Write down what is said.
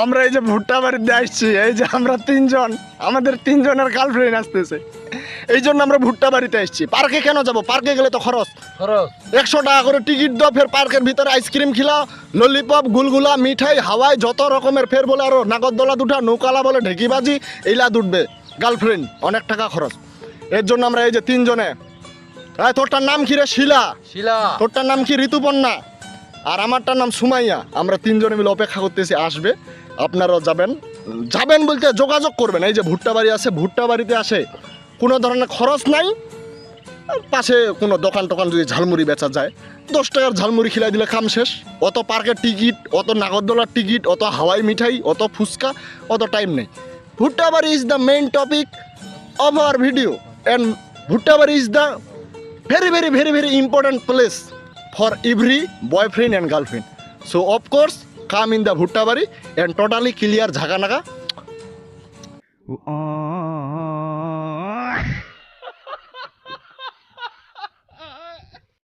আমরা এই যে ভুট্টা বাড়িতে আসছি, এই যে আমরা তিনজন, আমাদের তিনজনের গার্লফ্রেন্ড আসতেছে, এই জন্য আমরা ভুট্টা বাড়িতে আসছি। পার্কে কেন যাব? পার্কে গেলে তো খরচ 100 টাকা করে টিকিট দাও, ফের পার্কের ভিতরে আইসক্রিম খিলাও, ললিপপ, গুলগুলা, মিঠাই, হাওয়াই যত রকমের, ফের বলে আরো নাগরদোলা দুটা, নৌকালা বলে ঢেকিবাজি, এইলা দুটবে গার্লফ্রেন্ড, অনেক টাকা খরচ। এর জন্য আমরা এই যে তিনজনে, তোরটার নাম কি রে? শিলা। তোরটার নাম কি? ঋতুপর্ণা। আর আমারটার নাম সুমাইয়া। আমরা তিনজনে মিলে অপেক্ষা করতেছি, আসবে। আপনারাও যাবেন, যাবেন বলতে যোগাযোগ করবেন। এই যে ভুট্টা বাড়ি আছে, ভুট্টা বাড়িতে আসে কোনো ধরনের খরচ নাই। পাশে কোনো দোকান টোকান যদি ঝালমুড়ি বেচা যায়, 10 টাকার ঝালমুড়ি খিলাই দিলে কাম শেষ। অত পার্কের টিকিট, অত নাগরদোলার টিকিট, অত হাওয়াই মিঠাই, অত ফুচকা, অত টাইম নেই। ভুট্টা বাড়ি is the main topic of our video, and Bhuttabari is the very important place for every boyfriend and girlfriend. So of course come in the Bhuttabari and totally clear Jhaganaga.